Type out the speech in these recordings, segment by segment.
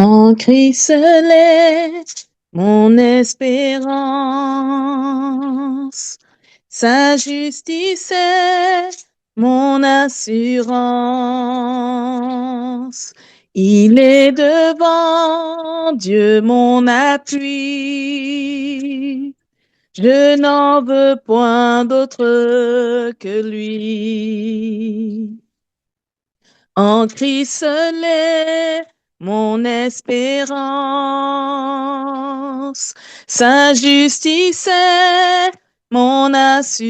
En Christ l'est mon espérance, sa justice est mon assurance. Il est devant Dieu mon appui. Je n'en veux point d'autre que lui. En Christ l'est mon espérance, sa justice est mon assurance.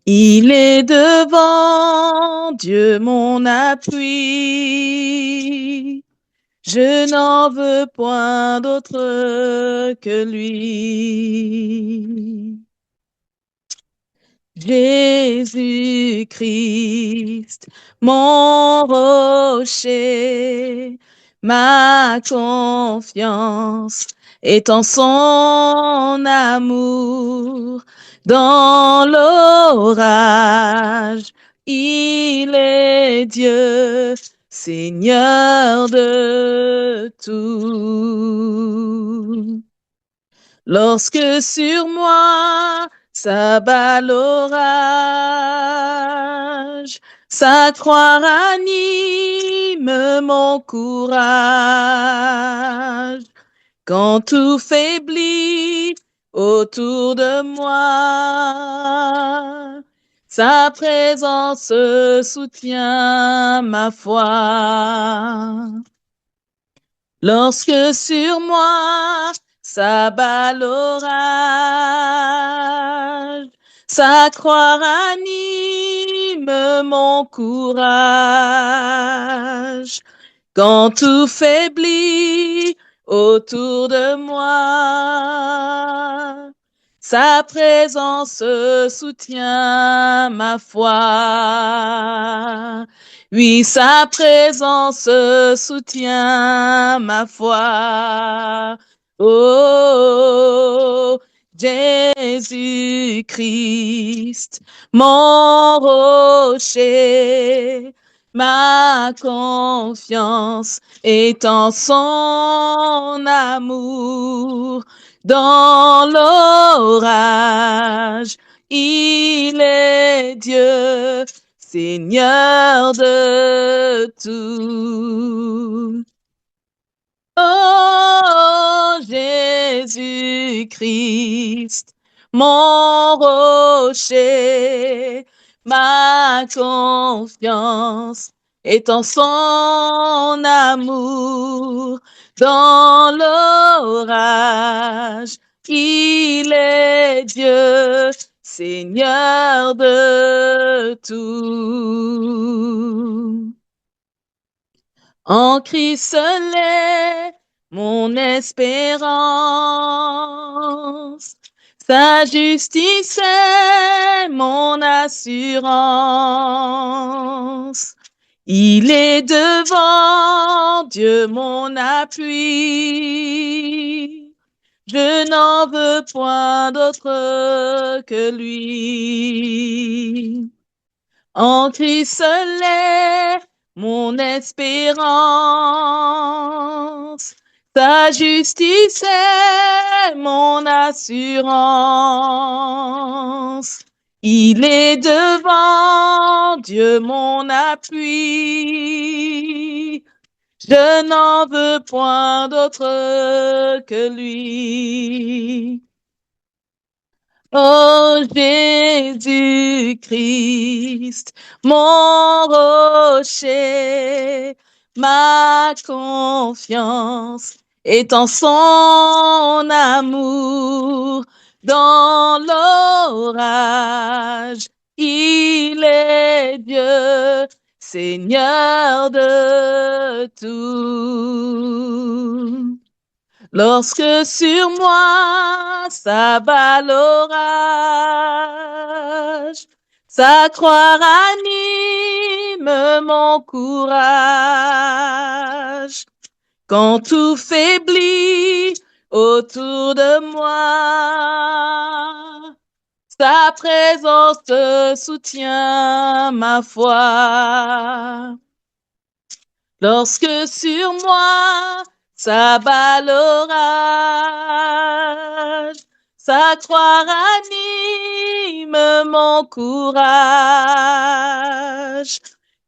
Il est devant Dieu mon appui. Je n'en veux point d'autre que lui. Jésus-Christ, mon rocher, ma confiance est en son amour. Dans l'orage, il est Dieu, Seigneur de tout. Lorsque sur moi s'abat l'orage, sa croix ranime mon courage. Quand tout faiblit autour de moi, sa présence soutient ma foi. Lorsque sur moi s'abat l'orage, sa croix ranime mon courage. Quand tout faiblit autour de moi, sa présence soutient ma foi. Oui, sa présence soutient ma foi. Oh, Jésus-Christ, mon rocher, ma confiance est en son amour. Dans l'orage, il est Dieu, Seigneur de tout. Oh, Jésus-Christ, mon rocher, ma confiance est en son amour. Dans l'orage, il est Dieu, Seigneur de tout. En Christ l'est mon espérance, sa justice est mon assurance. Il est devant Dieu mon appui. Je n'en veux point d'autre que lui. En Christ l'est mon espérance, sa justice est mon assurance. Il est devant Dieu mon appui. Je n'en veux point d'autre que lui. Oh Jésus-Christ, mon rocher, ma confiance est en son amour. Dans l'orage, il est Dieu, Seigneur de tout. Lorsque sur moi s'abat l'orage, sa croix ranime mon courage. Quand tout faiblit autour de moi, sa présence soutient ma foi. Lorsque sur moi s'abat l'orage, sa croix ranime mon courage.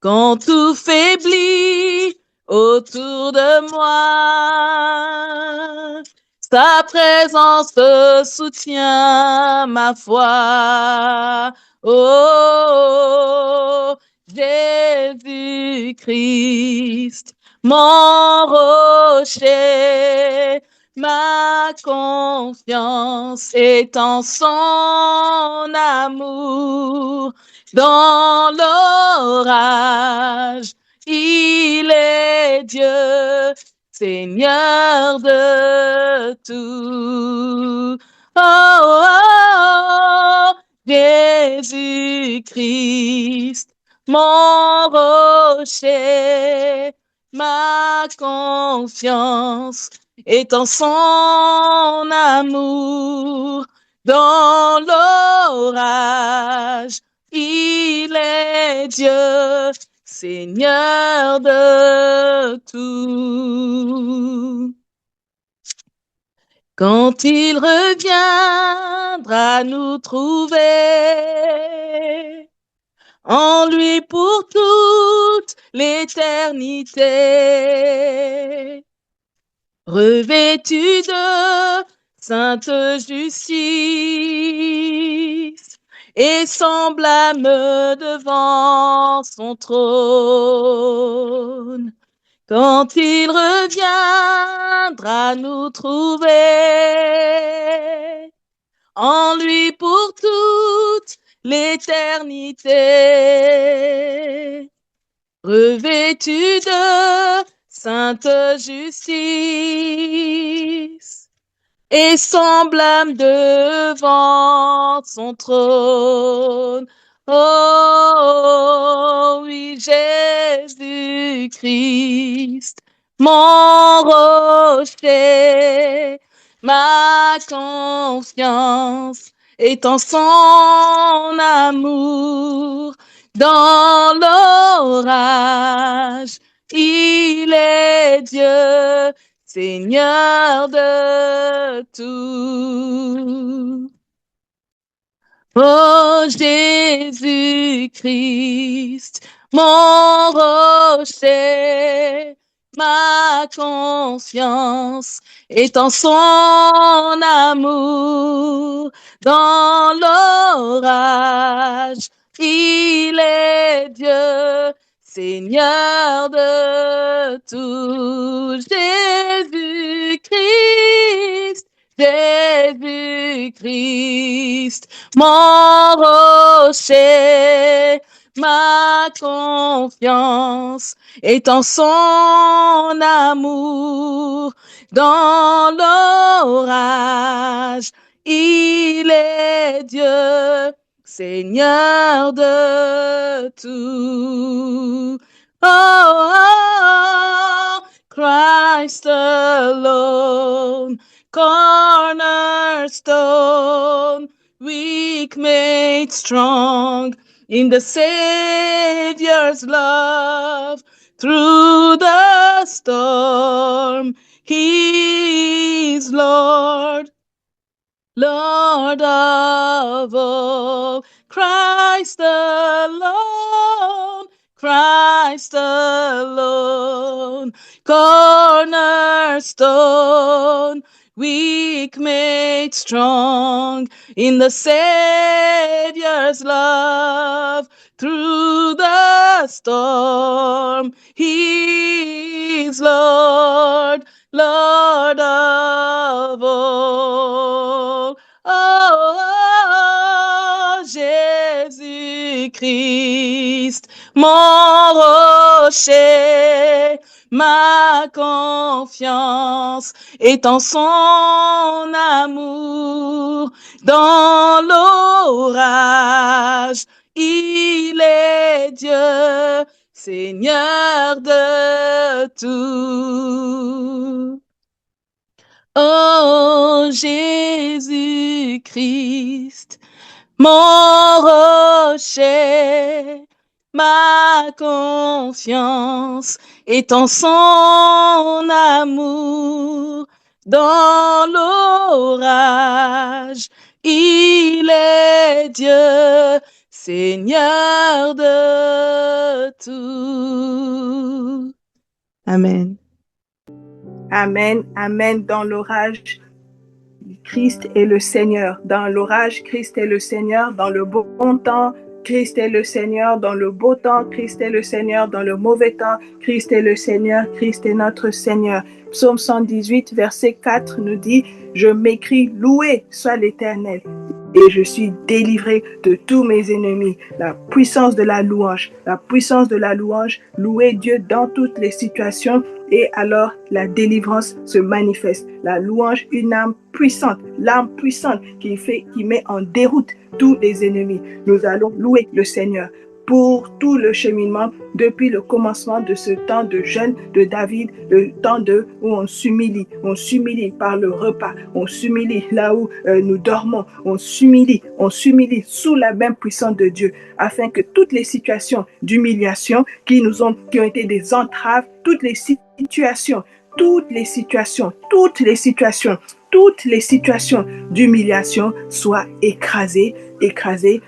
Quand tout faiblit autour de moi, sa présence soutient ma foi. Oh, Jésus-Christ, mon rocher, ma confiance est en son amour. Dans l'orage, il est Dieu, Seigneur de tout. Oh, oh, oh, Jésus-Christ, mon rocher, ma confiance est en son amour. Dans l'orage, il est Dieu, Seigneur de tout. Quand il reviendra nous trouver, en lui pour toute l'éternité, revêtu de sainte justice et semblable devant son trône. Quand il reviendra nous trouver, en lui pour toute l'éternité, revêtu de sainte justice et semblable devant son trône. Oh oui, Jésus-Christ, mon rocher, ma confiance est en son amour. Dans l'orage, il est Dieu, Seigneur de tout. Oh Jésus-Christ, mon rocher, ma confiance est en son amour. Dans l'orage, il est Dieu, Seigneur de tout. Jésus-Christ, Jésus-Christ, mon rocher, ma confiance est en son amour. Dans l'orage, il est Dieu, Seigneur de tout. Oh, oh, oh, Christ alone, cornerstone, weak made strong in the Savior's love. Through the storm, He is Lord, Lord of all. Christ alone, Christ alone, cornerstone, weak made strong in the Savior's love. Through the storm, He is Lord, Lord of all. Oh, oh, Jésus-Christ, mon rocher, ma confiance est en son amour. Dans l'orage, il est Dieu, Seigneur de tout. Oh Jésus-Christ, mon rocher, ma confiance est en son amour. Dans l'orage, il est Dieu, Seigneur de tout. Amen. Amen, amen. Dans l'orage, Christ est le Seigneur. Dans l'orage, Christ est le Seigneur. Dans le bon temps, Christ est le Seigneur. Dans le beau temps, Christ est le Seigneur. Dans le mauvais temps, Christ est le Seigneur. Christ est notre Seigneur. Psaume 118, verset 4 nous dit, « Je m'écrie, loué soit l'Éternel, et je suis délivré de tous mes ennemis. » La puissance de la louange, la puissance de la louange, louer Dieu dans toutes les situations, et alors la délivrance se manifeste. La louange, une arme puissante, l'arme puissante qui met en déroute tous les ennemis. Nous allons louer le Seigneur pour tout le cheminement depuis le commencement de ce temps de jeûne de David, le temps où on s'humilie par le repas, on s'humilie là où nous dormons, on s'humilie sous la main puissante de Dieu, afin que toutes les situations d'humiliation qui ont été des entraves, toutes les situations d'humiliation soient écrasées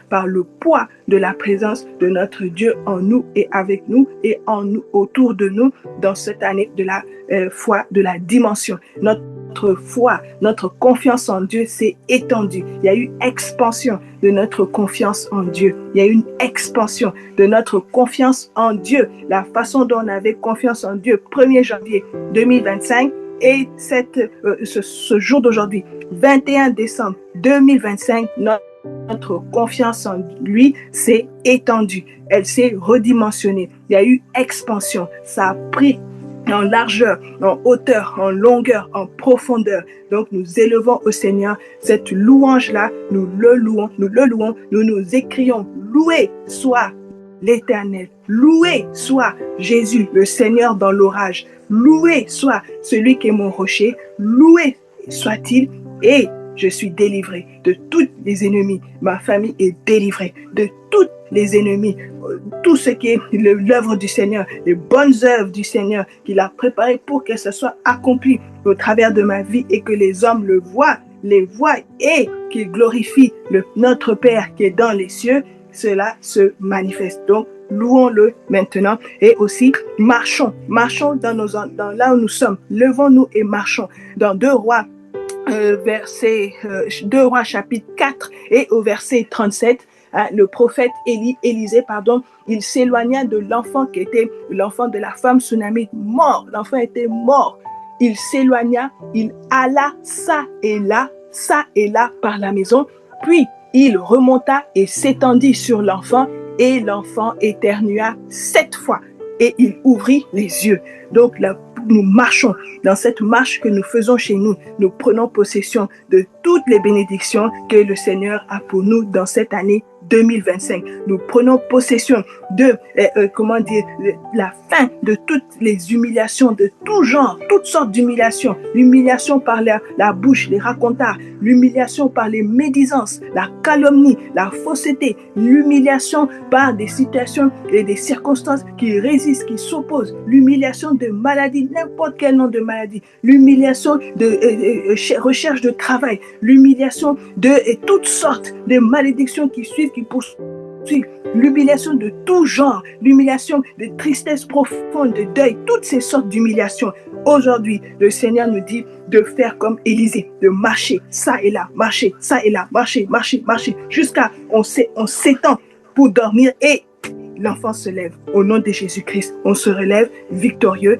par le poids de la présence de notre Dieu en nous et avec nous et en nous, autour de nous, dans cette année de la foi, de la dimension. Notre foi, notre confiance en Dieu s'est étendue. Il y a eu expansion de notre confiance en Dieu. Il y a eu une expansion de notre confiance en Dieu. La façon dont on avait confiance en Dieu, 1er janvier 2025, et ce jour d'aujourd'hui, 21 décembre 2025, notre confiance en lui s'est étendue. Elle s'est redimensionnée. Il y a eu expansion. Ça a pris en largeur, en hauteur, en longueur, en profondeur. Donc nous élevons au Seigneur cette louange-là, nous le louons, nous écrions, loué soit l'Éternel, loué soit Jésus, le Seigneur dans l'orage, loué soit celui qui est mon rocher, loué soit-il, et je suis délivré de tous les ennemis. Ma famille est délivrée de tous les ennemis. Tout ce qui est l'œuvre du Seigneur, les bonnes œuvres du Seigneur qu'il a préparées pour que ce soit accompli au travers de ma vie et que les hommes les voient et qu'ils glorifient notre Père qui est dans les cieux, cela se manifeste. Donc, louons-le maintenant et aussi marchons dans là où nous sommes. Levons-nous et marchons. Dans 2 Rois, 2 Rois chapitre 4 et au verset 37, le prophète Élisée, il s'éloigna de l'enfant qui était l'enfant de la femme tsunamite mort. L'enfant était mort. Il s'éloigna, il alla ça et là par la maison. Puis il remonta et s'étendit sur l'enfant et l'enfant éternua 7 fois et il ouvrit les yeux. Donc là, nous marchons dans cette marche que nous faisons chez nous. Nous prenons possession de toutes les bénédictions que le Seigneur a pour nous dans cette année 2025. Nous prenons possession de, la fin de toutes les humiliations de tout genre, toutes sortes d'humiliations. L'humiliation par la bouche, les racontars, l'humiliation par les médisances, la calomnie, la fausseté, l'humiliation par des situations et des circonstances qui résistent, qui s'opposent, l'humiliation de maladies, n'importe quel nom de maladie, l'humiliation de recherche de travail, l'humiliation de toutes sortes de malédictions qui suivent, qui poursuivent, l'humiliation de tout genre, l'humiliation de tristesse profonde, de deuil, toutes ces sortes d'humiliations. Aujourd'hui, le Seigneur nous dit de faire comme Élisée, de marcher ça et là, marcher ça et là, marcher, jusqu'à on s'étend pour dormir et l'enfant se lève. Au nom de Jésus-Christ, on se relève victorieux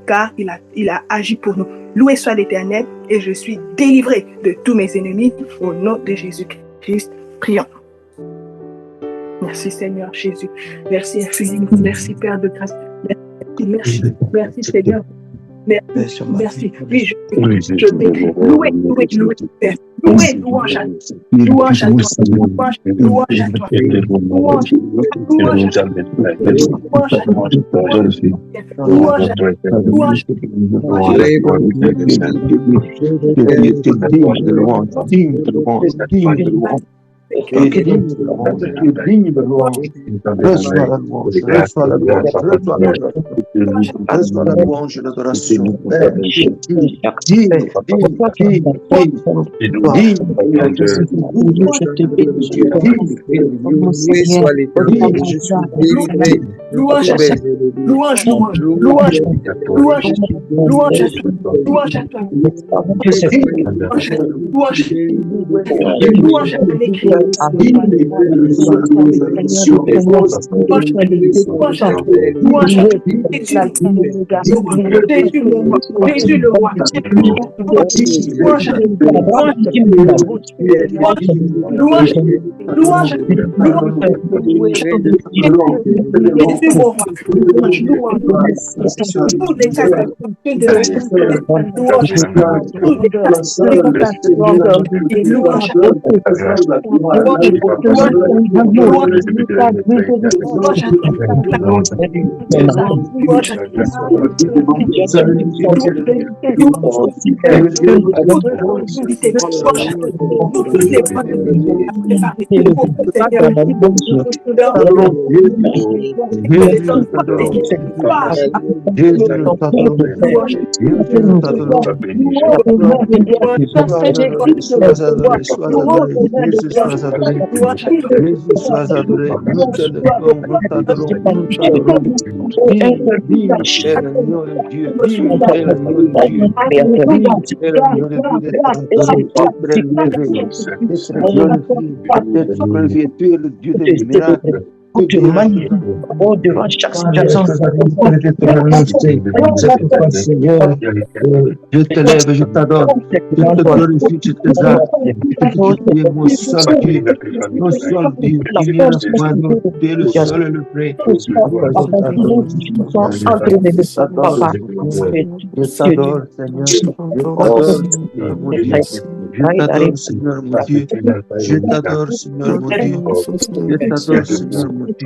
car il a agi pour nous. Loué soit l'Éternel et je suis délivré de tous mes ennemis. Au nom de Jésus-Christ, prions. Merci Seigneur Jésus. Merci infiniment. Merci Père de grâce. Merci Seigneur. Merci. Oui, je vais louer, Père. Louange à toi. Louange à toi. Louange à toi. Louange Tu es digne de louange, tu es digne de louange. Reçois la louange, reçois la louange, reçois l'adoration. Reçois la louange et l'adoration. Père, tu es digne, digne, digne, Tu magnifies devant chaque situation. Je te lève, je t'adore, je te glorifie, je t'exalte. Tu es mon seul Dieu, mon seul Dieu, il n'y en a point d'autre, tu es le seul et le vrai. Je t'adore, Seigneur, je t'adore, Seigneur mon Dieu, je t'adore, Seigneur mon Dieu, je t'adore, Seigneur mon Dieu, je t'adore, mon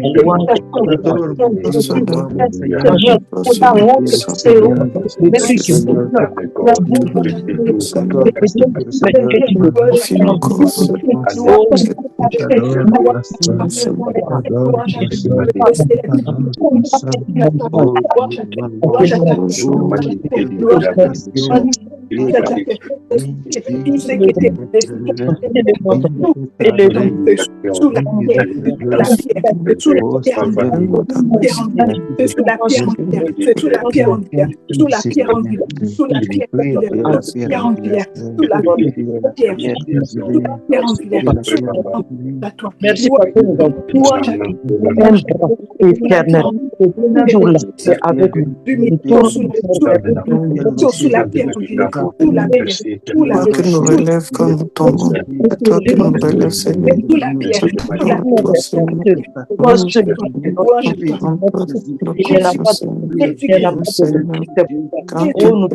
Merci pour éternel, toujours là, avec nous. Toi qui nous relèves quand nous tombons, et toi qui nous relèves, Seigneur.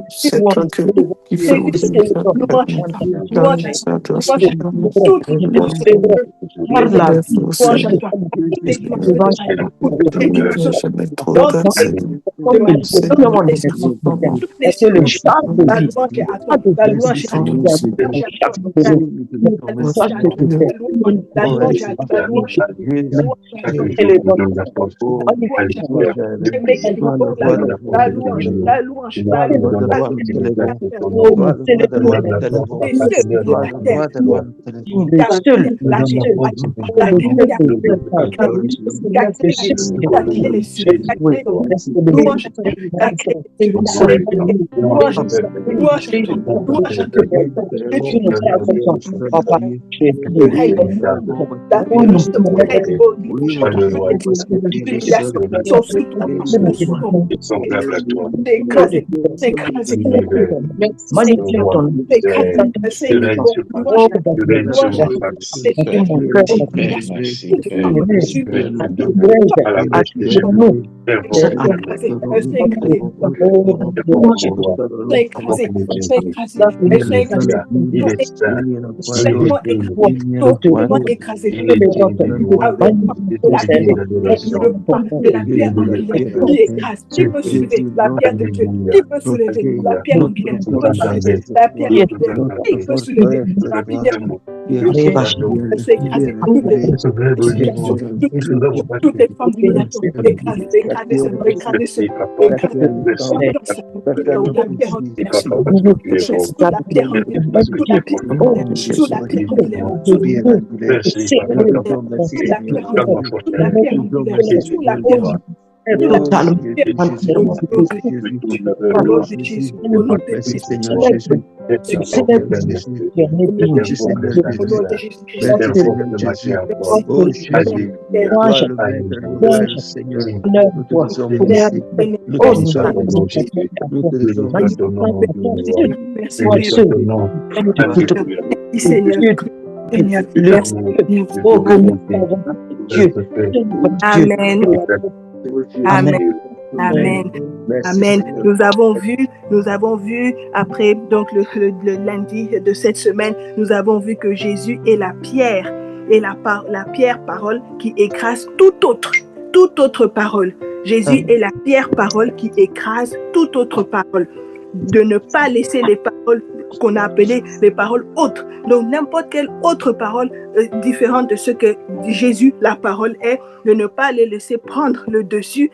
C'est toi qui fais aussi toutes les formes d'humiliation, écraser Amen. Amen. Amen. Amen. Nous avons vu après donc le lundi de cette semaine, nous avons vu que Jésus est la pierre et la pierre parole qui écrase toute autre parole. Jésus est la pierre parole qui écrase toute autre parole. De ne pas laisser les paroles qu'on a appelées les paroles autres. Donc n'importe quelle autre parole différente de ce que Jésus, la parole est, de ne pas les laisser prendre le dessus,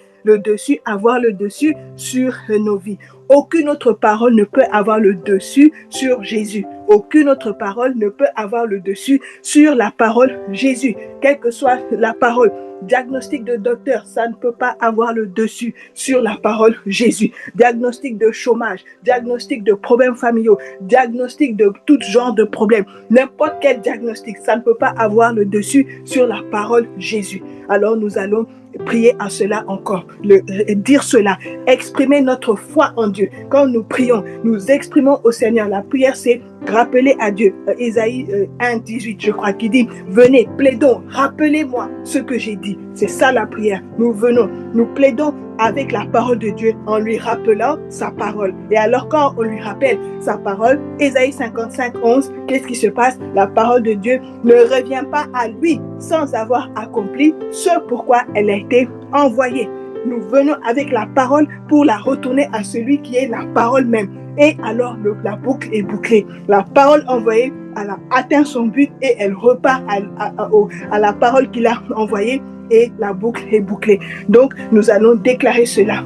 avoir le dessus sur nos vies. Aucune autre parole ne peut avoir le dessus sur Jésus. Aucune autre parole ne peut avoir le dessus sur la parole Jésus. Quelle que soit la parole, diagnostic de docteur, ça ne peut pas avoir le dessus sur la parole Jésus. Diagnostic de chômage, diagnostic de problèmes familiaux, diagnostic de tout genre de problèmes. N'importe quel diagnostic, ça ne peut pas avoir le dessus sur la parole Jésus. Alors nous allons prier à cela encore, dire cela, exprimer notre foi en Dieu. Quand nous prions, nous exprimons au Seigneur. La prière, c'est rappeler à Dieu. Ésaïe 1:18, je crois, qui dit, venez, plaidons, rappelez-moi ce que j'ai dit. C'est ça la prière. Nous venons, nous plaidons avec la parole de Dieu en lui rappelant sa parole. Et alors quand on lui rappelle sa parole, Ésaïe 55:11, qu'est-ce qui se passe? La parole de Dieu ne revient pas à lui sans avoir accompli ce pourquoi elle a été envoyée. Nous venons avec la parole pour la retourner à celui qui est la parole même. Et alors la boucle est bouclée. La parole envoyée, elle a atteint son but et elle repart à la parole qu'il a envoyée et la boucle est bouclée. Donc nous allons déclarer cela.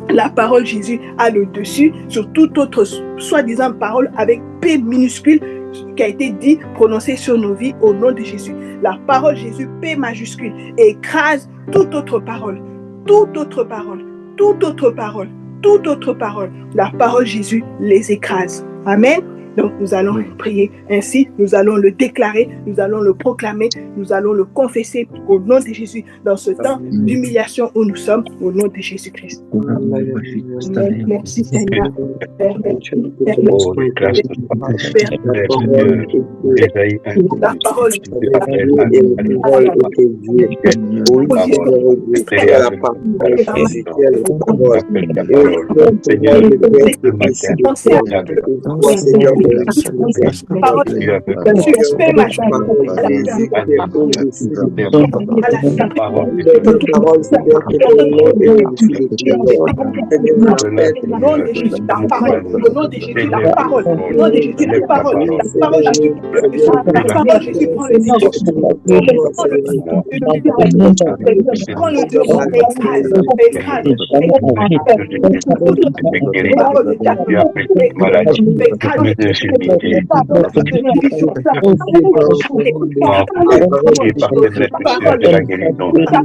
La parole Jésus a le dessus sur toute autre soi-disant parole avec P minuscule qui a été dit, prononcé sur nos vies au nom de Jésus. La parole Jésus, P majuscule, écrase toute autre parole. Toute autre parole, toute autre parole, toute autre parole. La parole Jésus les écrase. Amen. Donc nous allons prier ainsi, nous allons le déclarer, nous allons le proclamer, nous allons le confesser au nom de Jésus dans ce temps d'humiliation où nous sommes, au nom de Jésus-Christ. Amen. Merci Seigneur. La parole.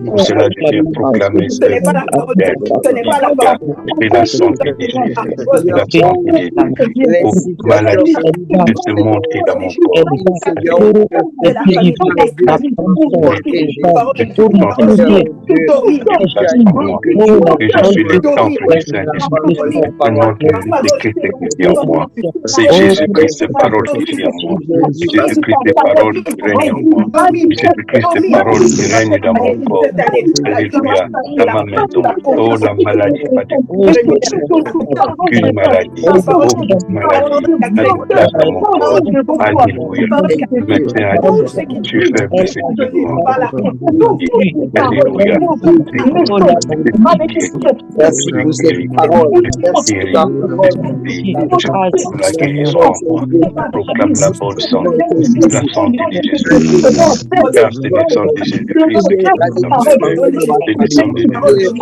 Pour cela, je viens proclamer la santé des maladies de ce monde et dans mon corps. Et je suis le temple du Saint-Esprit. Au nom de Jésus-Christ qui vit en moi. C'est Jésus-Christ, cette parole qui vit en moi. C'est Jésus-Christ, cette parole qui règne en moi. C'est Jésus-Christ, cette parole qui règne dans mon corps. Alléluia. Dans ma maison. Oh, la maladie, pas de aucune maladie. Aucune maladie. Place dans mon corps. Alléluia. Maintenant, tu fais blessé de moi. Alléluia. La guérison en moi. Proclame la bonne santé, la santé de Jésus-Christ. Car c'est le sang de Jésus-Christ qui nous a sauvés. C'est le sang de Jésus-Christ qui nous a sauvés.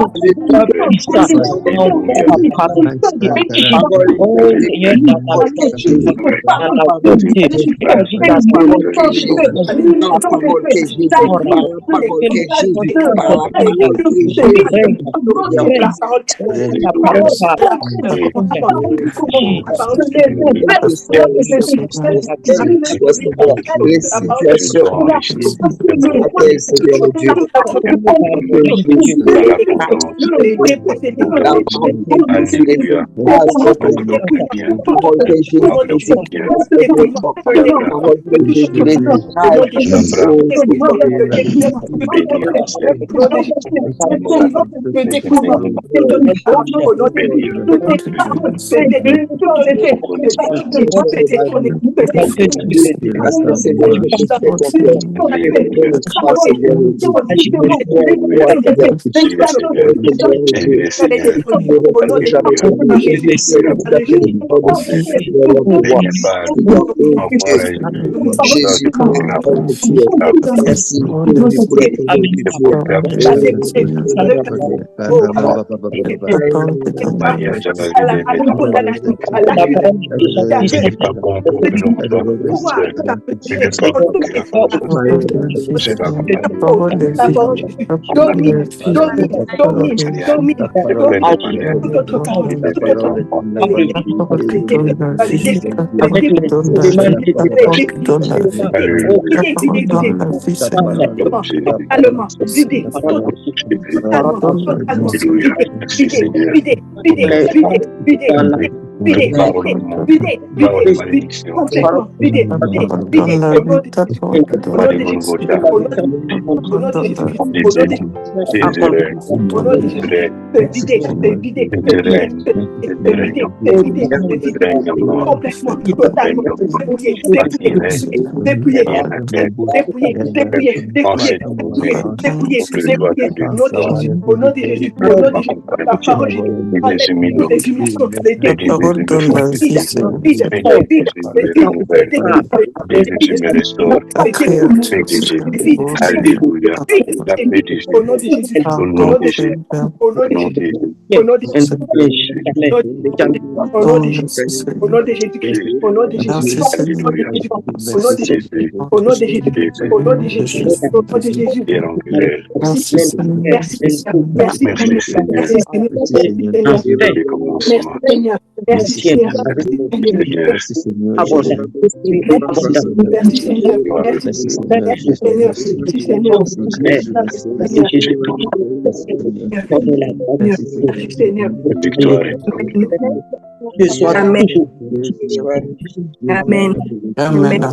Amen. Amen.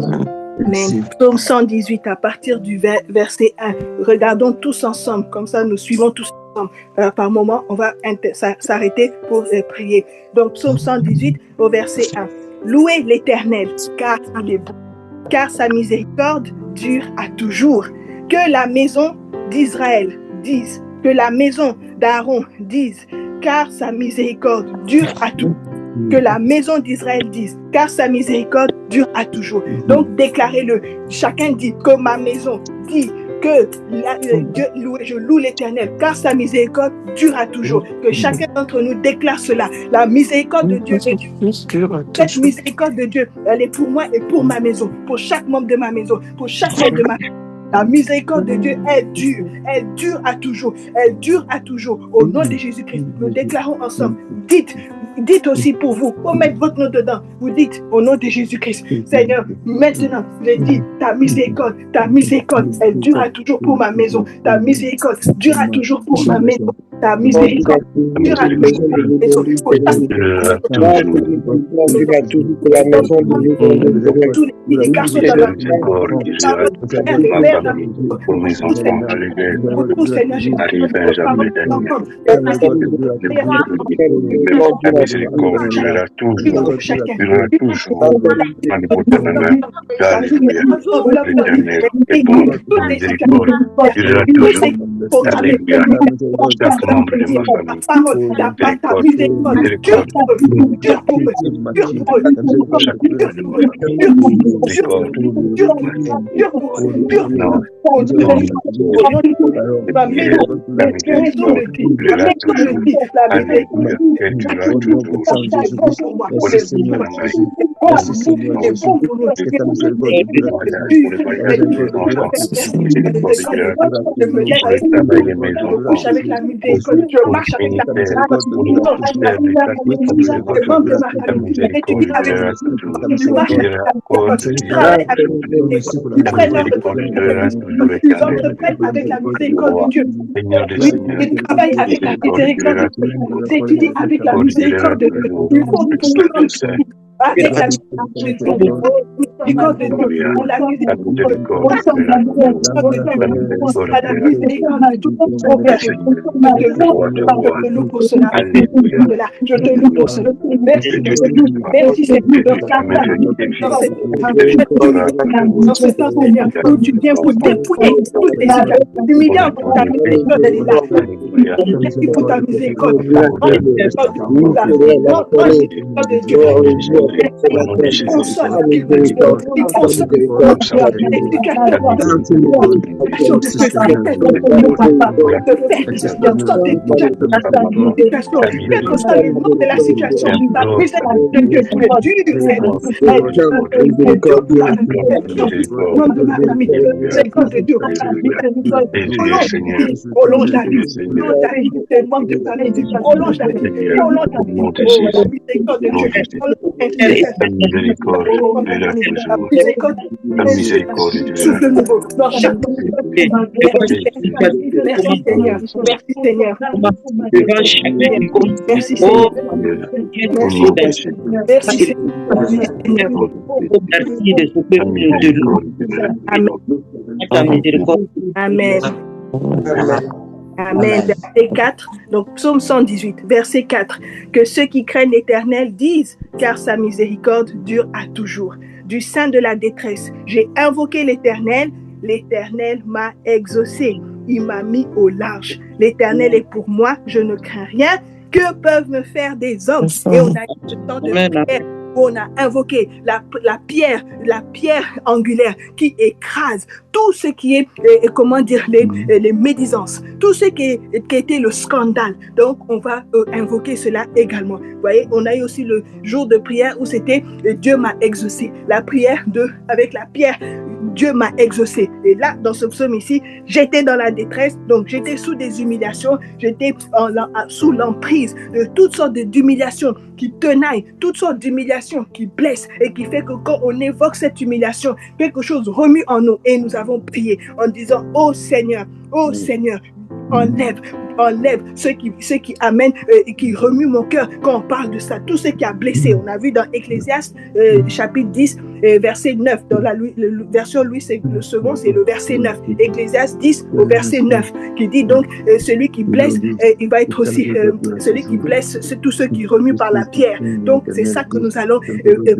Amen. Psaume 118 à partir du verset 1. Regardons tous ensemble, comme ça nous suivons tous ensemble. Par moment, on va s'arrêter pour prier. Donc Psaume 118 au verset 1. Louez l'Éternel, car il est bon, car sa miséricorde dure à toujours. Que la maison d'Israël dise, que la maison d'Aaron dise, car sa miséricorde dure à toujours. Que la maison d'Israël dise, car sa miséricorde dure à toujours. Donc déclarez-le. Chacun dit que ma maison dit que je loue l'Éternel, car sa miséricorde dure à toujours. Que chacun d'entre nous déclare cela. La miséricorde de Dieu est dure. Cette miséricorde de Dieu, elle est pour moi et pour ma maison, pour chaque membre de ma maison, pour chaque membre de ma maison. La miséricorde de Dieu est dure, elle dure à toujours, elle dure à toujours. Au nom de Jésus-Christ, nous déclarons ensemble. Dites aussi pour vous, pour mettre votre nom dedans. Vous dites au nom de Jésus-Christ, Seigneur, maintenant, je dis, ta miséricorde, elle dure à toujours pour ma maison. Ta miséricorde dure à toujours pour ma maison. Ta miséricorde dure à toujours pour ma maison. Tous les garçons dans la pour mes enfants, la miséricorde durera toujours, l'Éternel est bon, la miséricorde durera toujours, alléluia. Chaque membres de ma famille. Avec la miséricorde de Dieu. Ils travaillent avec la miséricorde de Dieu. Ils étudient avec la miséricorde de Dieu. Ils font tout avec la miséricorde de Dieu. La je te loue pour cela. Merci. Dans ce temps, Seigneur, où tu viens pour dépouiller toutes les situations. Humiliant pour ta miséricorde, elle est là. Merci pour ta miséricorde. De Dieu. Amen. Amen. Verset 4, donc psaume 118, verset 4. Que ceux qui craignent l'Éternel disent, car sa miséricorde dure à toujours. Du sein de la détresse, j'ai invoqué l'Éternel, l'Éternel m'a exaucé. Il m'a mis au large. L'Éternel est pour moi, je ne crains rien. Que peuvent me faire des hommes? Et on a eu ce temps de prière. On a invoqué la pierre angulaire qui écrase tout ce qui est, comment dire, les médisances, tout ce qui était le scandale. Donc, on va invoquer cela également. Vous voyez, on a eu aussi le jour de prière où c'était Dieu m'a exaucé. La prière avec la pierre, Dieu m'a exaucé. Et là, dans ce psaume ici, j'étais dans la détresse, donc j'étais sous des humiliations, j'étais sous l'emprise de toutes sortes d'humiliations qui tenaillent, toutes sortes d'humiliations qui blessent et qui fait que quand on évoque cette humiliation, quelque chose remue en nous et nous avons prié en disant « Oh Seigneur, enlève ce qui amène et qui remue mon cœur quand on parle de ça, tout ce qui a blessé. » On a vu dans Ecclésiaste chapitre 10 verset 9, dans la version Louis le second, c'est le verset 9, Ecclésiaste 10 au verset 9, qui dit donc celui qui blesse, il va être aussi celui qui blesse, c'est tous ceux qui remuent par la pierre. Donc c'est ça que nous allons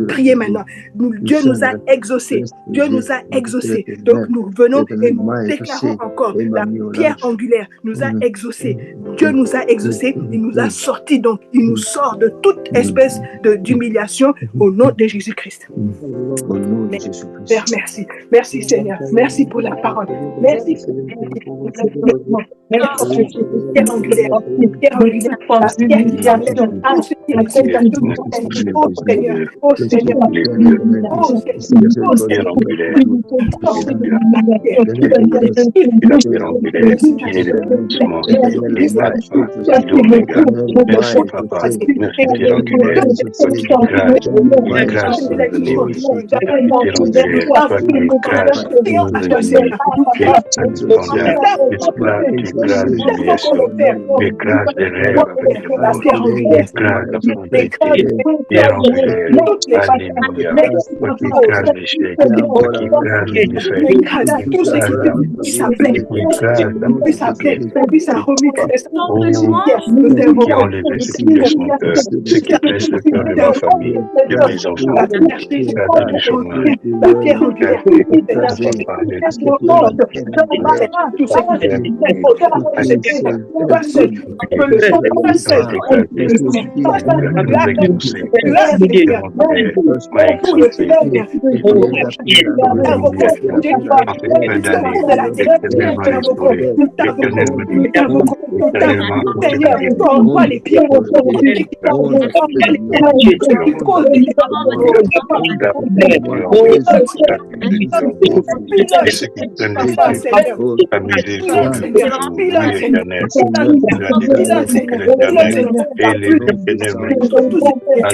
prier maintenant. Dieu nous a exaucés, Dieu nous a exaucés. Donc nous venons et nous déclarons encore, la pierre angulaire nous a exaucés. Dieu nous a exaucés, il nous a sortis, donc il nous sort de toute espèce d'humiliation au nom de Jésus-Christ. Père, merci. Merci Seigneur. Merci pour la parole. Merci. de ma famille, de mes enfants, du chômage, la pierre angulaire, tout ce qui est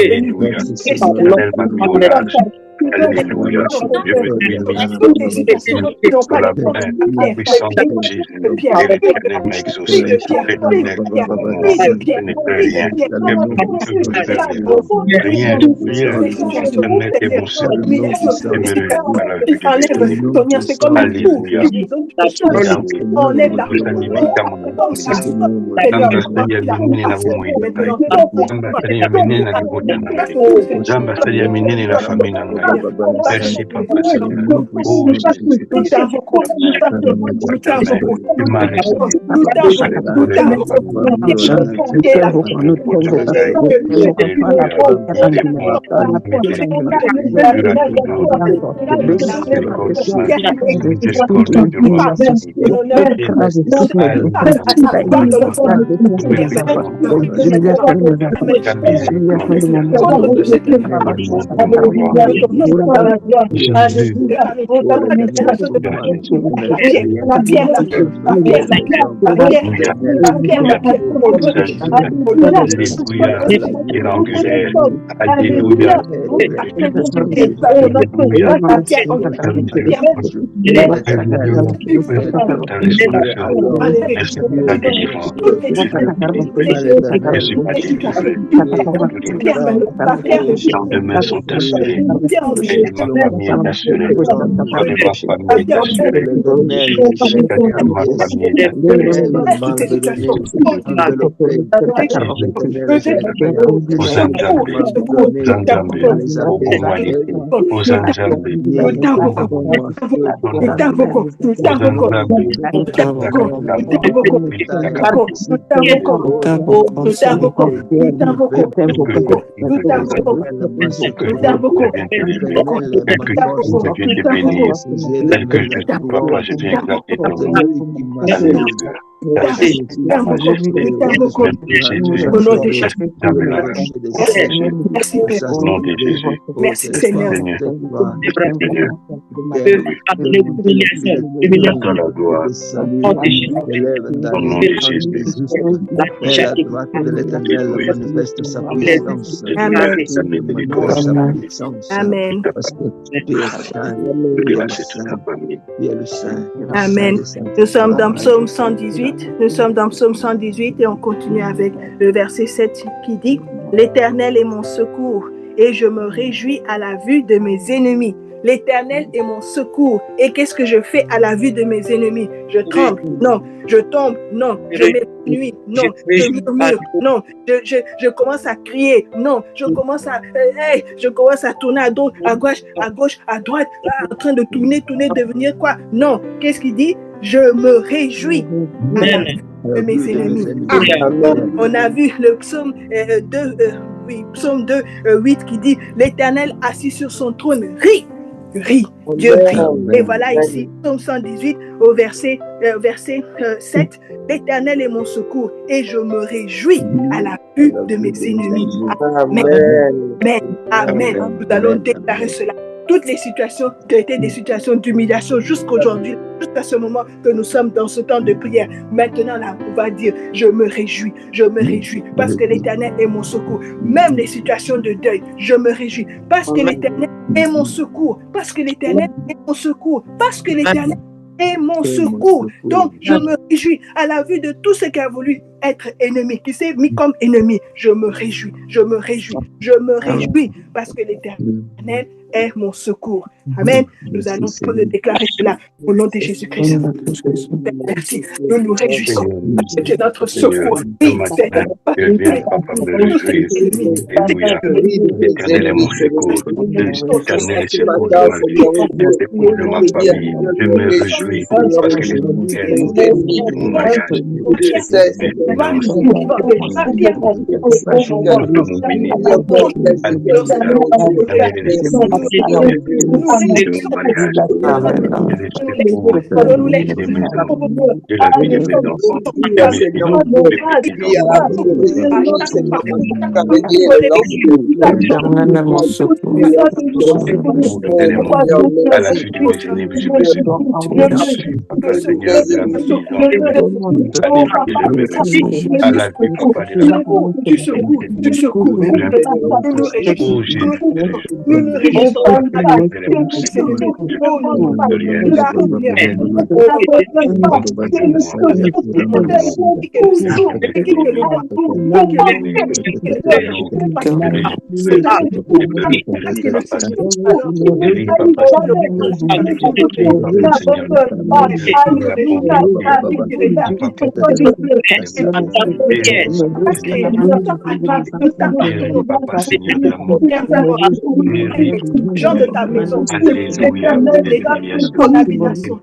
Alléluia. Je veux dire, sur la main puissante de Jésus, et l'Éternel m'a exaucé. Je n'ai fait rien. Rien. L'Éternel est mon secours. Et me réjouis à la vue de Alléluia. Merci, Papa Seigneur. Oh, Demain sont assurés. Ma famille est assurée. Ma famille est assurée. Tel que je te papa, je viens éclater ton nom. Alléluia. Merci. Merci Seigneur. Amen. Amen. Nous sommes dans Psaume 118. Nous sommes dans Psaume 118 et on continue avec le verset 7 qui dit « L'Éternel est mon secours et je me réjouis à la vue de mes ennemis. » L'Éternel est mon secours. Et qu'est-ce que je fais à la vue de mes ennemis? Je tremble, non. Je tombe, non. Je m'évanouis, non. Je murmure, non. Je commence à crier, non. Je commence à tourner à gauche, à droite, en train de tourner, devenir quoi? Non. Qu'est-ce qu'il dit? Je me réjouis à la vue de mes ennemis. On a vu le psaume 2, psaume 2, 8 qui dit « L'Éternel assis sur son trône rit. » Dieu rit. Et voilà ici, psaume 118, au verset 7, « L'Éternel est mon secours et je me réjouis à la vue de mes ennemis. » Amen. Amen. Amen. Nous allons déclarer cela. Toutes les situations qui ont été des situations d'humiliation jusqu'aujourd'hui, jusqu'à ce moment que nous sommes dans ce temps de prière. Maintenant, là, on va dire, je me réjouis, parce que l'Éternel est mon secours. Même les situations de deuil, je me réjouis, parce que l'Éternel est mon secours, parce que l'Éternel est mon secours, parce que l'Éternel est mon secours. Donc, je me réjouis à la vue de tout ce qui a voulu être ennemi, qui s'est mis comme ennemi. Je me réjouis, parce que l'Éternel est mon secours. Amen. Nous allons déclarer cela au nom de Jésus-Christ. Merci. Nous nous réjouissons. C'est notre secours. Ce matin, je viens, papa, me réjouir. Alléluia. L'Éternel est mon secours. L'Éternel est secours de ma vie, le secours de ma famille. Je me réjouis parce que l'Éternel est mon mariage, le secours de la vie de mes enfants, de mes à la vue de mes ennemis, je me secours. Le Seigneur de la maison, à la vue, papa de la du secours, du secours. Oh Jésus, nous nous réjouissons. Gens de ta maison, ton habitation,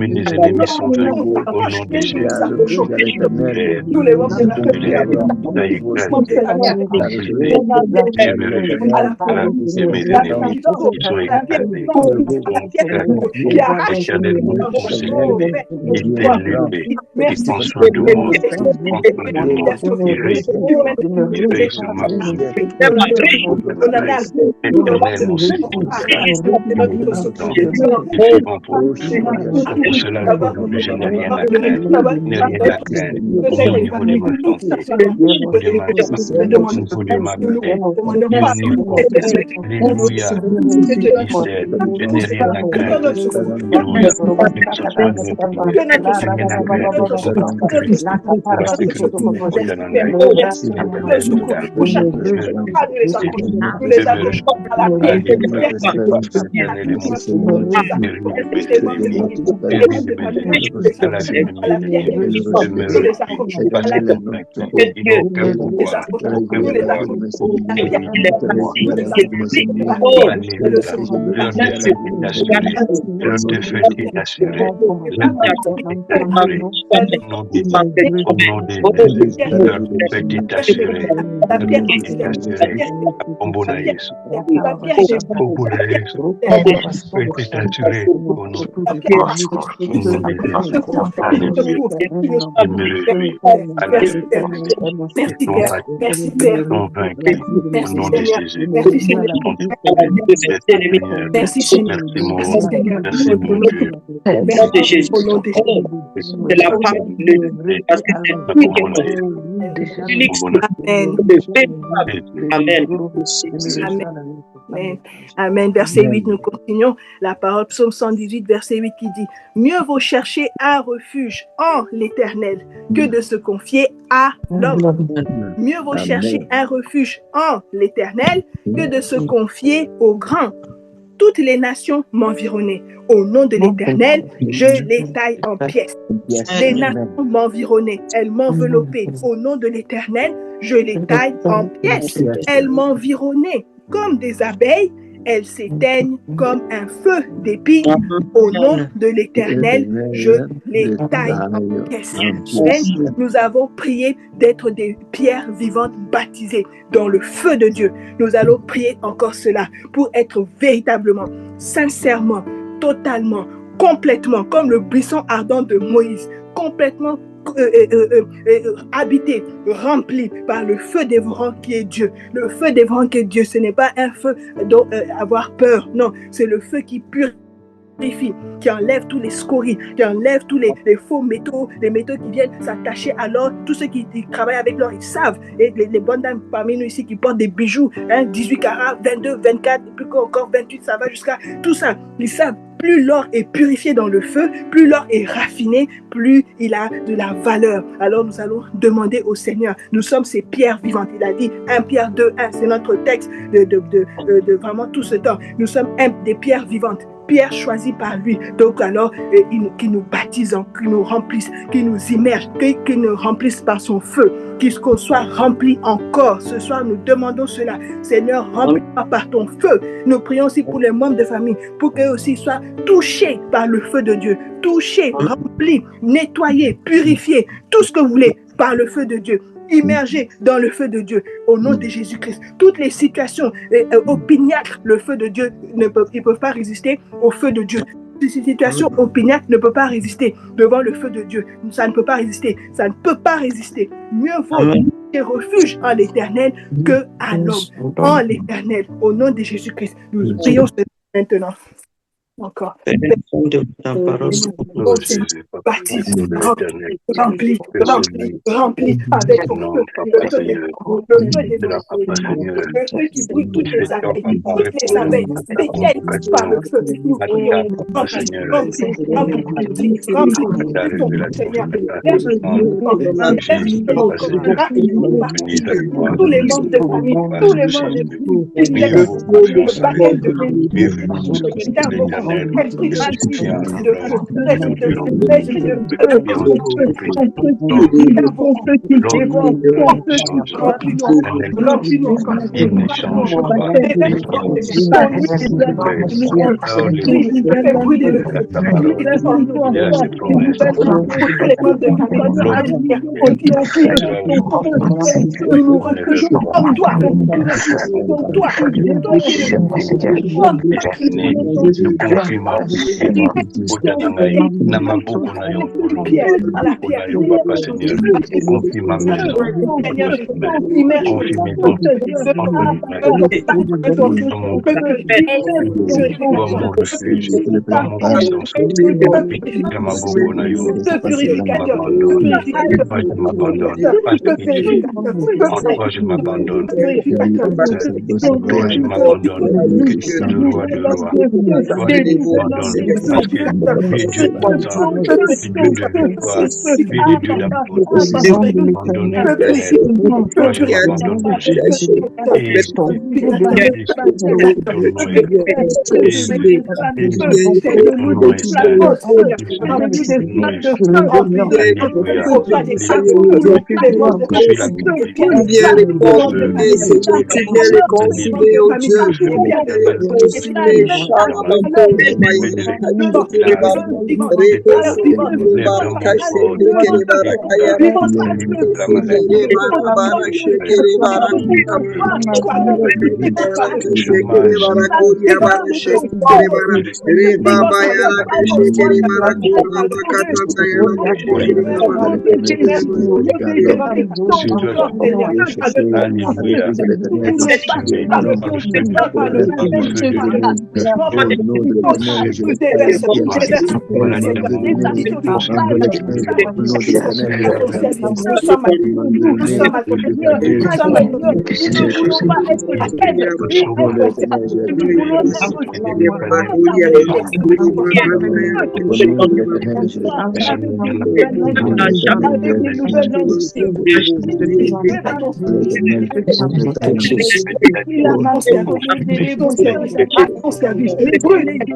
mes ennemis sont venus au nom de Jésus. Tous les hommes je n'ai rien à craindre. Au niveau de ma santé, au niveau de ma vie, au niveau de ma paix, alléluia. Je n'ai rien à craindre. Alléluia. Que ce soit de Amen. Verset 8, nous continuons. La parole, psaume 118, verset 8 qui dit: mieux vaut chercher un refuge en l'Éternel que de se confier à l'homme. Mieux vaut chercher un refuge en l'Éternel que de se confier aux grands. Toutes les nations m'environnaient. Au nom de l'Éternel, je les taille en pièces. Les nations m'environnaient, elles m'enveloppaient. Au nom de l'Éternel, je les taille en pièces. Elles m'environnaient comme des abeilles, elles s'éteignent comme un feu d'épine. Au nom de l'Éternel, je les taille en pièces. Nous avons prié d'être des pierres vivantes baptisées dans le feu de Dieu. Nous allons prier encore cela pour être véritablement, sincèrement, totalement, complètement, comme le buisson ardent de Moïse, complètement habité, rempli par le feu dévorant qui est Dieu. Le feu dévorant qui est Dieu, ce n'est pas un feu dont avoir peur, non, c'est le feu qui purifie, qui enlève tous les scories, qui enlève tous les faux métaux, les métaux qui viennent s'attacher à l'or. Tous ceux qui travaillent avec l'or, ils savent. Et les bonnes dames parmi nous ici qui portent des bijoux, 18 carats, 22, 24, plus encore 28, ça va jusqu'à tout ça. Ils savent. Plus l'or est purifié dans le feu, plus l'or est raffiné, plus il a de la valeur. Alors nous allons demander au Seigneur. Nous sommes ces pierres vivantes. Il a dit 1 Pierre 2, 1. C'est notre texte de vraiment tout ce temps. Nous sommes des pierres vivantes. Pierre choisie par lui. Donc alors, qui nous baptise, qui nous remplisse, qui nous immerge, qui nous remplisse par son feu, qu'on soit rempli encore. Ce soir, nous demandons cela. Seigneur, remplis-moi par ton feu. Nous prions aussi pour les membres de famille, pour qu'eux aussi soient touchés par le feu de Dieu. Touchés, remplis, nettoyés, purifiés, tout ce que vous voulez par le feu de Dieu. Immergés dans le feu de Dieu, au nom de Jésus-Christ. Toutes les situations opiniâtres, le feu de Dieu, ils ne peuvent pas résister au feu de Dieu. Ces situations opiniâtres ne peuvent pas résister devant le feu de Dieu. Ça ne peut pas résister. Ça ne peut pas résister. Mieux vaut des refuges en l'Éternel que à l'homme. En l'Éternel, au nom de Jésus-Christ. Nous prions maintenant. Encore. Rempli avec ton feu, le feu qui brûle toutes les abeilles, dégaine par le feu. Tous les membres de famille, tous les membres de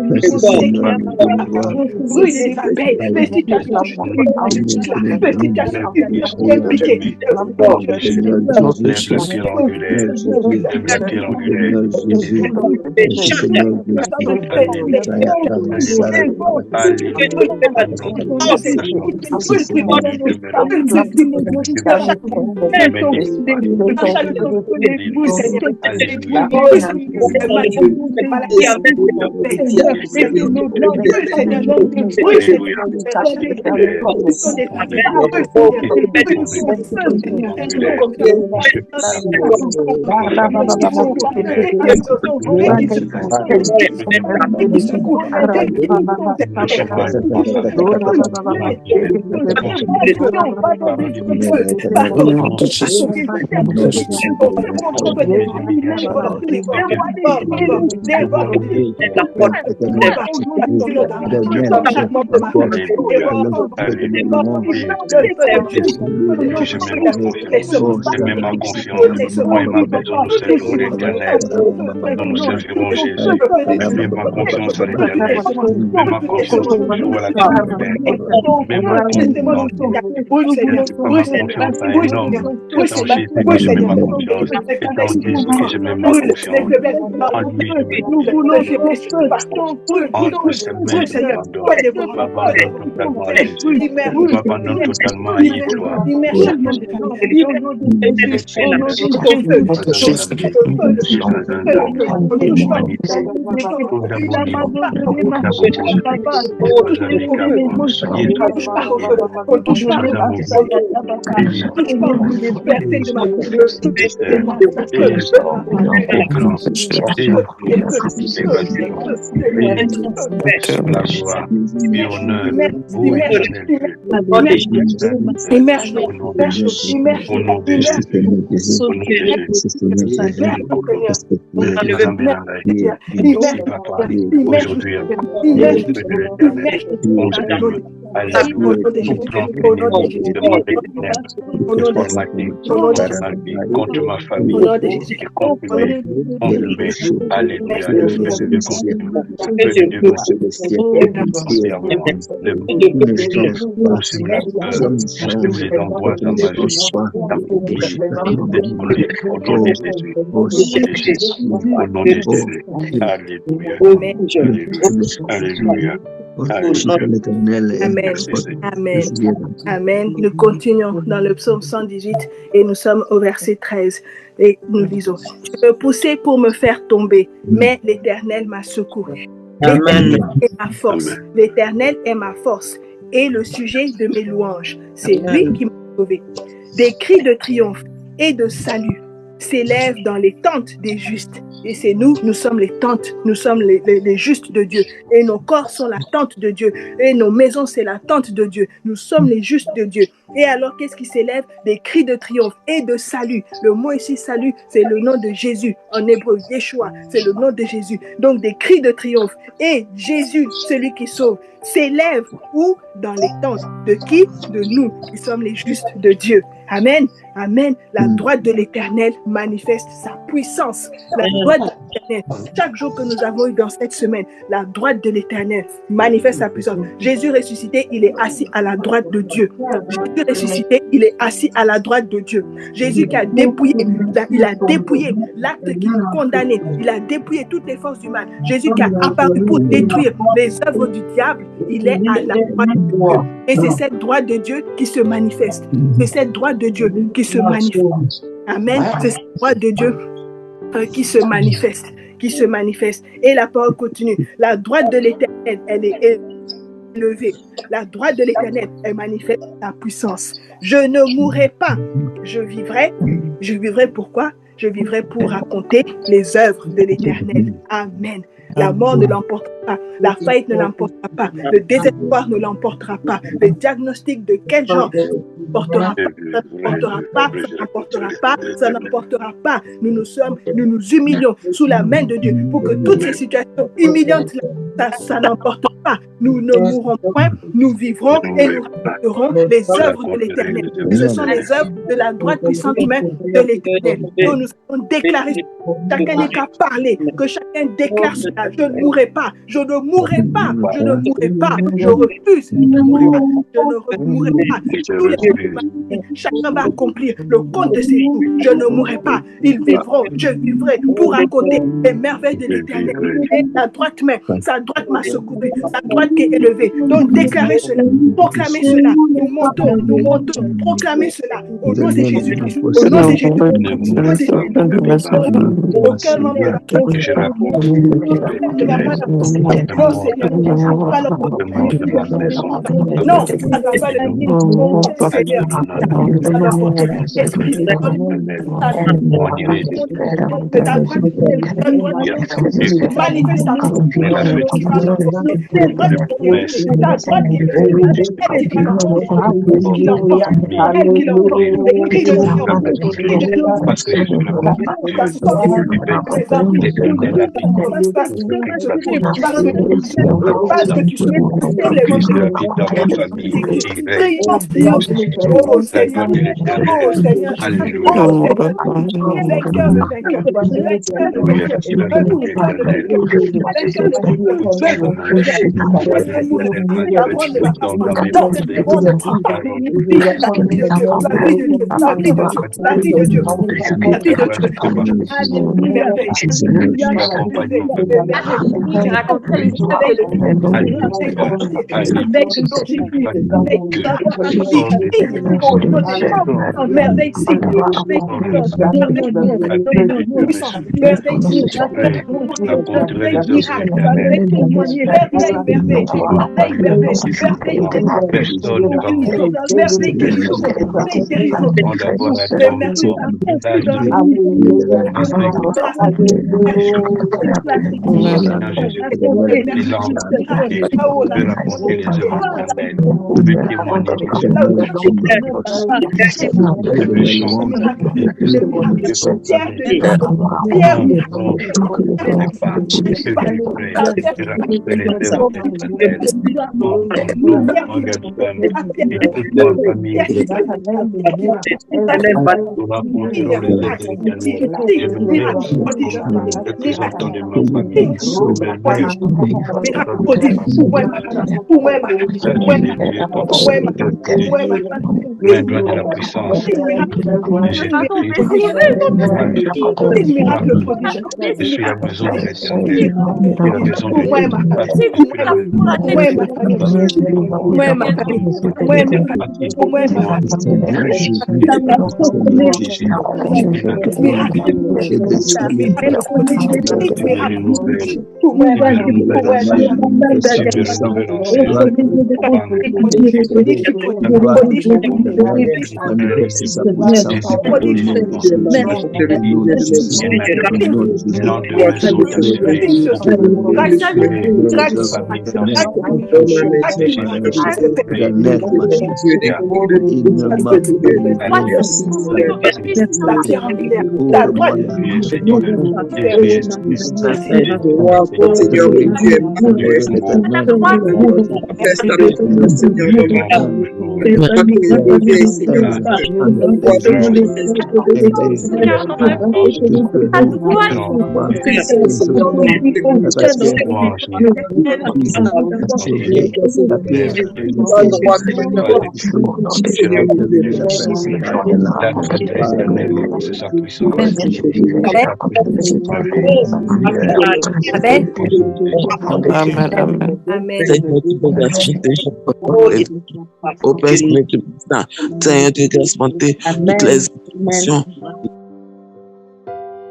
Merci Seigneur, brûle les abeilles, les situations impliquées. Seigneur même en confiance, moi et ma maison, nous servirons l'Éternel. Nous servirons Jésus. Même en confiance en l'Éternel. Même en confiance toujours à la tête. Même en confiance. C'est pas ma confiance à un homme. C'est en Jésus que je mets ma confiance. C'est en Jésus que je mets ma confiance. En lui, entre ses mains, j'abandonne totalement à Jésus. J'abandonne totalement à toi. Contre ma famille, alléluia, Amen. Amen. Amen. Nous continuons dans le psaume 118 et nous sommes au verset 13 et nous lisons. Je me poussais pour me faire tomber, mais l'Éternel m'a secouru. L'Éternel est ma force. L'Éternel est ma force et le sujet de mes louanges. C'est lui qui m'a sauvé. Des cris de triomphe et de salut s'élèvent dans les tentes des justes. Et c'est nous sommes les tentes, nous sommes les justes de Dieu. Et nos corps sont la tente de Dieu. Et nos maisons, c'est la tente de Dieu. Nous sommes les justes de Dieu. Et alors, qu'est-ce qui s'élève? Des cris de triomphe et de salut. Le mot ici, salut, c'est le nom de Jésus. En hébreu, Yeshua, c'est le nom de Jésus. Donc, des cris de triomphe. Et Jésus, celui qui sauve, s'élève où? Dans les tentes. De qui? De nous, qui sommes les justes de Dieu. Amen. Amen. La droite de l'Éternel manifeste sa puissance. La droite de l'Éternel. Chaque jour que nous avons eu dans cette semaine, la droite de l'Éternel manifeste sa puissance. Jésus ressuscité, il est assis à la droite de Dieu. Jésus ressuscité, il est assis à la droite de Dieu. Jésus qui a dépouillé, il a dépouillé l'acte qui nous condamnait. Il a dépouillé toutes les forces du mal. Jésus qui a apparu pour détruire les œuvres du diable, il est à la droite de Dieu. Et c'est cette droite de Dieu qui se manifeste. C'est cette droite de Dieu qui se manifeste. Amen. C'est cette droite de Dieu qui se manifeste. Et la parole continue. La droite de l'Éternel, elle est élevée. La droite de l'Éternel, elle manifeste sa puissance. Je ne mourrai pas. Je vivrai. Je vivrai pourquoi? Je vivrai pour raconter les œuvres de l'Éternel. Amen. La mort ne l'emportera pas, la faillite ne l'emportera pas, le désespoir ne l'emportera pas, le diagnostic de quel genre n'emportera pas, ça n'emportera pas. Nous nous humilions sous la main de Dieu pour que toutes ces situations humiliantes, ça n'emporte pas. Nous ne mourrons point, nous vivrons et nous raconterons les œuvres de l'Éternel. Ce sont les œuvres de la droite puissante main de l'Éternel. Nous allons déclarer, chacun n'est qu'à parler, que chacun déclare cela Je ne mourrai pas. Je ne mourrai pas. Je ne mourrai pas. Je refuse de mourir. Je ne mourrai pas. Tous les jours, chacun va accomplir le compte de ses jours. Je ne mourrai pas. Ils vivront. Je vivrai pour raconter les merveilles de l'Éternel. Et sa droite m'a secouru. Sa droite qui est élevée. Donc déclarez cela. Proclamez cela. Nous montons. Proclamez cela. Au nom de Jésus. Au nom de Jésus. Aucun membre de la non, ça ne va pas le Seigneur.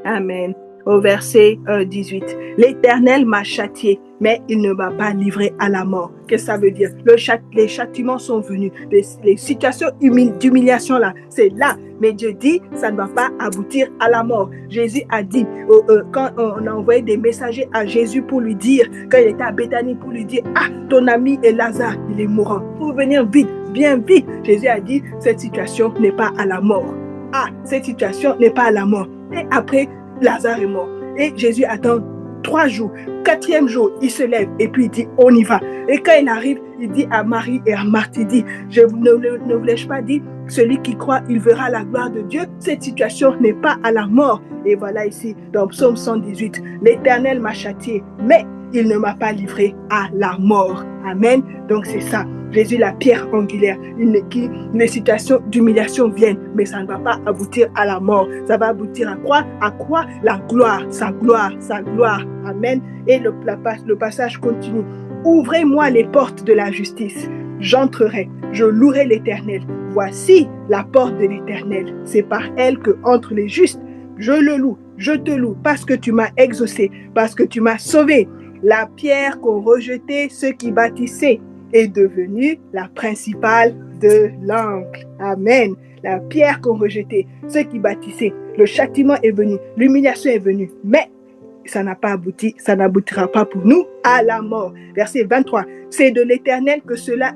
Amen. Au verset 18. L'Éternel m'a châtié, mais il ne m'a pas livré à la mort. Qu'est-ce que ça veut dire? Les châtiments sont venus. Les situations d'humiliation là, c'est là. Mais Dieu dit, ça ne va pas aboutir à la mort. Jésus a dit, quand on a envoyé des messagers à Jésus pour lui dire, quand il était à Béthanie, pour lui dire, ah, ton ami est Lazare, il est mourant. Pour venir vite, bien vite. Jésus a dit, cette situation n'est pas à la mort. Ah, cette situation n'est pas à la mort. Et après, Lazare est mort. Et Jésus attend 3 jours. 4e jour, il se lève et puis il dit, on y va. Et quand il arrive, il dit à Marie et à Marthe, il dit, ne voulais-je pas dire, celui qui croit, il verra la gloire de Dieu. Cette situation n'est pas à la mort. Et voilà ici, dans Psaume 118, l'Éternel m'a châtié, mais il ne m'a pas livré à la mort. Amen. Donc c'est ça. Jésus, la pierre angulaire. Les situations d'humiliation viennent, mais ça ne va pas aboutir à la mort. Ça va aboutir à quoi? À quoi? La gloire, sa gloire, sa gloire. Amen. Et le passage continue. Ouvrez-moi les portes de la justice. J'entrerai, je louerai l'Éternel. Voici la porte de l'Éternel. C'est par elle que entrent les justes. Je le loue, je te loue, parce que tu m'as exaucé, parce que tu m'as sauvé. La pierre qu'ont rejetée ceux qui bâtissaient est devenue la principale de l'angle. Amen. La pierre qu'ont rejetée ceux qui bâtissaient. Le châtiment est venu, l'humiliation est venue, mais ça n'a pas abouti, ça n'aboutira pas pour nous à la mort. Verset 23. C'est de l'Éternel que cela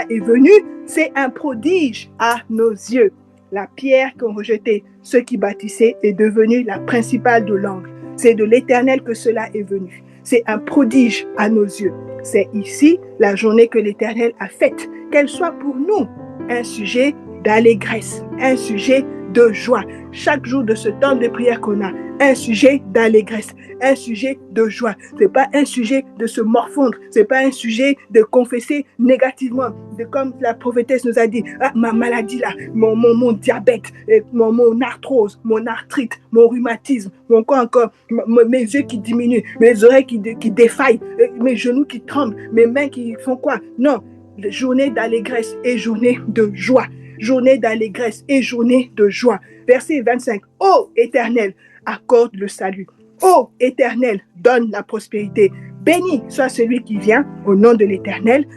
est venu, c'est un prodige à nos yeux. La pierre qu'ont rejetée ceux qui bâtissaient est devenue la principale de l'angle. C'est de l'Éternel que cela est venu. C'est un prodige à nos yeux. C'est ici la journée que l'Éternel a faite. Qu'elle soit pour nous un sujet d'allégresse, un sujet de joie. Chaque jour de ce temps de prière qu'on a, un sujet d'allégresse, un sujet de joie. C'est pas un sujet de se morfondre, c'est pas un sujet de confesser négativement. Comme la prophétesse nous a dit, ma maladie là, mon diabète, mon arthrose, mon arthrite, mon rhumatisme, mon corps encore, mes yeux qui diminuent, mes oreilles qui défaillent, mes genoux qui tremblent, mes mains qui font quoi? Non, journée d'allégresse et journée de joie. Journée d'allégresse et journée de joie. Verset 25. Ô Éternel, accorde le salut. Ô Éternel, donne la prospérité. Béni soit celui qui vient au nom de l'Éternel.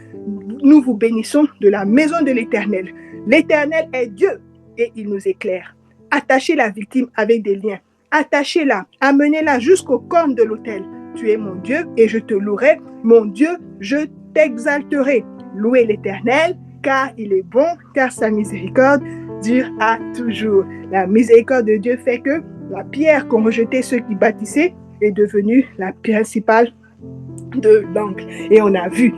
Nous vous bénissons de la maison de l'Éternel. L'Éternel est Dieu et il nous éclaire. Attachez la victime avec des liens. Attachez-la, amenez-la jusqu'au corne de l'autel. Tu es mon Dieu et je te louerai. Mon Dieu, je t'exalterai. Louez l'Éternel, car il est bon, car sa miséricorde dure à toujours. La miséricorde de Dieu fait que la pierre qu'ont rejetée ceux qui bâtissaient est devenue la principale de l'angle. Et on a vu,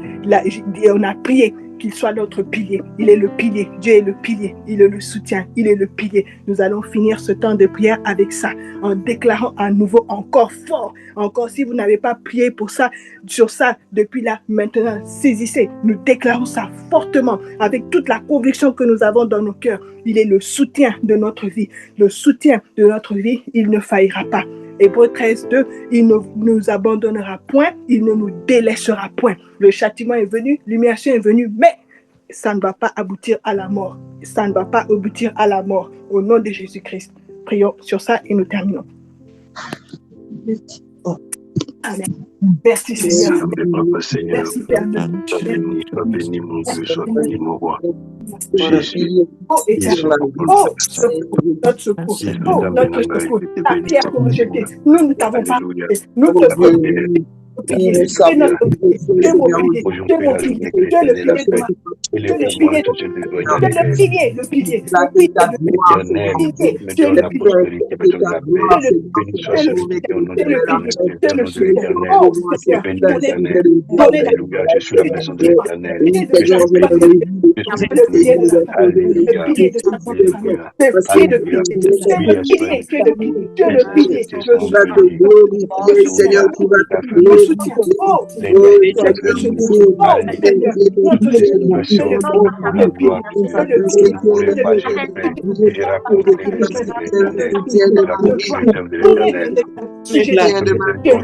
on a prié qu'il soit notre pilier. Il est le pilier. Dieu est le pilier. Il est le soutien. Il est le pilier. Nous allons finir ce temps de prière avec ça, en déclarant à nouveau encore fort. Encore si vous n'avez pas prié pour ça, sur ça, depuis là, maintenant, saisissez. Nous déclarons ça fortement, avec toute la conviction que nous avons dans nos cœurs. Il est le soutien de notre vie. Le soutien de notre vie, il ne faillira pas. Hébreux 13, 2, il ne nous abandonnera point, il ne nous délaissera point. Le châtiment est venu, l'humiliation est venue, mais ça ne va pas aboutir à la mort. Ça ne va pas aboutir à la mort. Au nom de Jésus-Christ. Prions sur ça et nous terminons. Amen. Merci Seigneur. Merci Père. Sois béni mon Dieu, sois béni mon roi. Jésus, notre secours, notre secours, la pierre qu'on rejetait, nous ne t'avons pas, nous te prenons. le soutien de ma vie,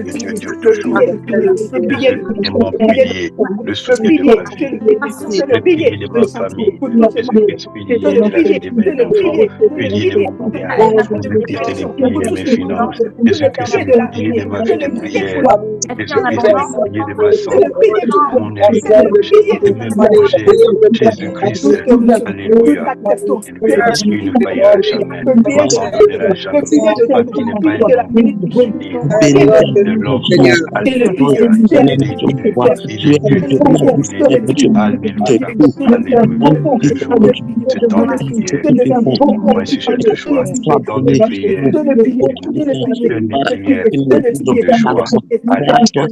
le pilier de ma famille, Jésus-Christ, pilier de la vie de mes enfants, pilier de mon mariage, Jésus-Christ, pilier de mes finances, Jésus-Christ, pilier de ma vie de prière, Jésus-Christ, pilier de ma santé, mon héritage, de mes projets, Jésus-Christ, alléluia, qui ne faillira jamais, n'abandonnera jamais, qui n'est pas un de l'homme, alléluia, ce temps de prière, pour un sujet de choix, temps de prière, de joie, alléluia,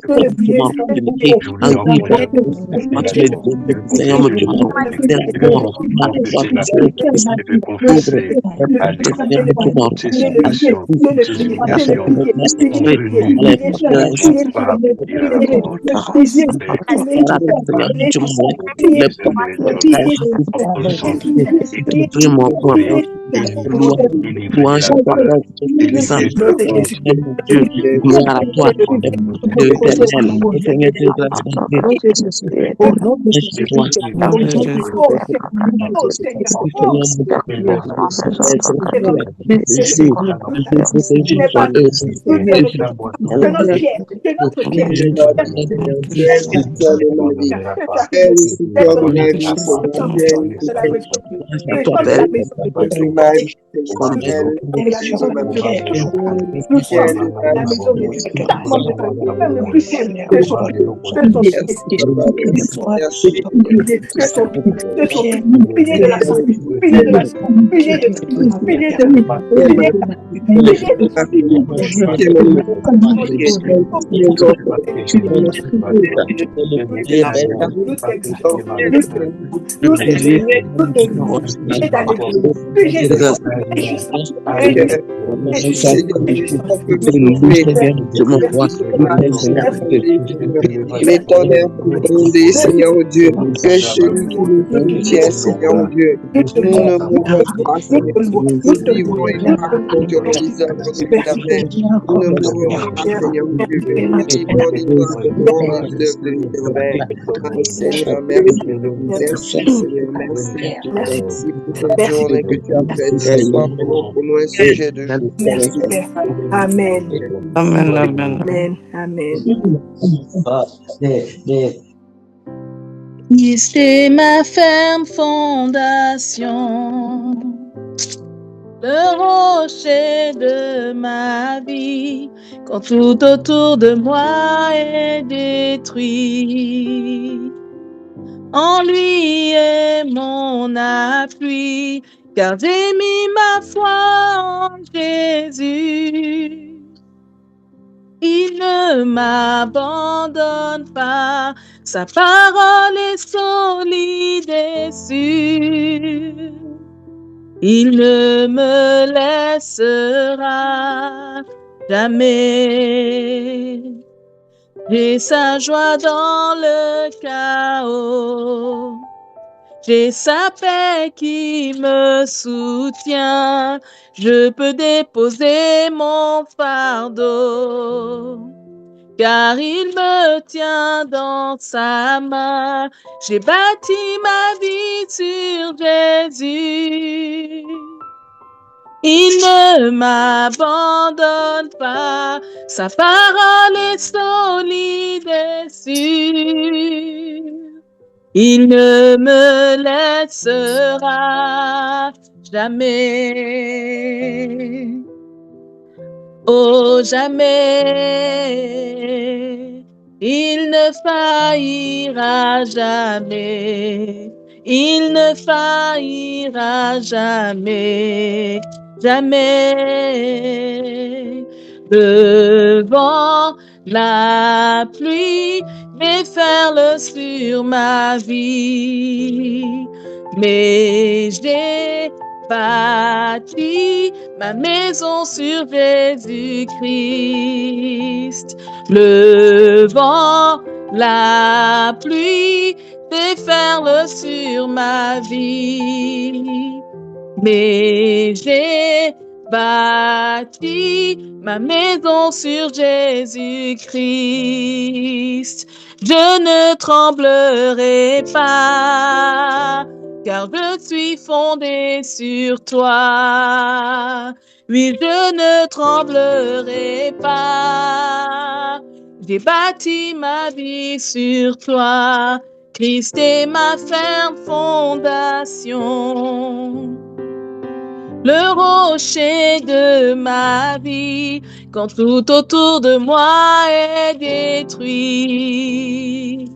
Seigneur Dieu, que celui qui nous soutient, Seigneur Dieu, nous ne mourrons pas, Seigneur. Nous vivrons et nous racontons les œuvres de l'Éternel. Nous ne mourrons pas, Seigneur Dieu. Nous vivrons et nous racontons les œuvres de l'Éternel. Seigneur, merci. Merci, Seigneur, merci. Merci pour cette journée que tu as faite. Ce soir, pour nous, un sujet de jour. Amen. Amen, amen. Amen. Amen. Christ est ma ferme fondation, le rocher de ma vie, quand tout autour de moi est détruit. En lui est mon appui, car j'ai mis ma foi en Jésus. Il ne m'abandonne pas, sa parole est solide et sûre. Il ne me laissera jamais. J'ai sa joie dans le chaos. J'ai sa paix qui me soutient. Je peux déposer mon fardeau, car il me tient dans sa main. J'ai bâti ma vie sur Jésus. Il ne m'abandonne pas, sa parole est solide et sûre. Il ne me laissera jamais. Oh, jamais. Il ne faillira jamais. Il ne faillira jamais. Jamais. Le vent, la pluie déferle sur ma vie, mais j'ai bâti ma maison sur Jésus-Christ. Le vent, la pluie déferle sur ma vie, mais j'ai bâti ma maison sur Jésus-Christ. Je ne tremblerai pas, car je suis fondé sur toi. Oui, je ne tremblerai pas. J'ai bâti ma vie sur toi. Christ est ma ferme fondation, le rocher de ma vie, quand tout autour de moi est détruit.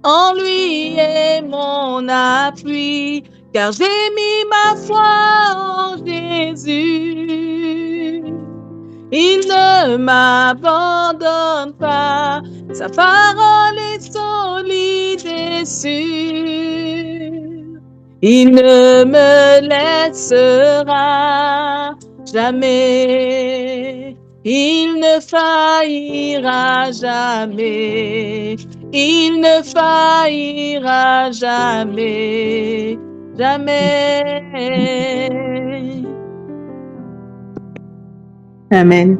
En lui est mon appui, car j'ai mis ma foi en Jésus. Il ne m'abandonne pas, sa parole est solide et sûre. Il ne me laissera jamais. Il ne faillira jamais. Il ne faillira jamais. Jamais. Amen.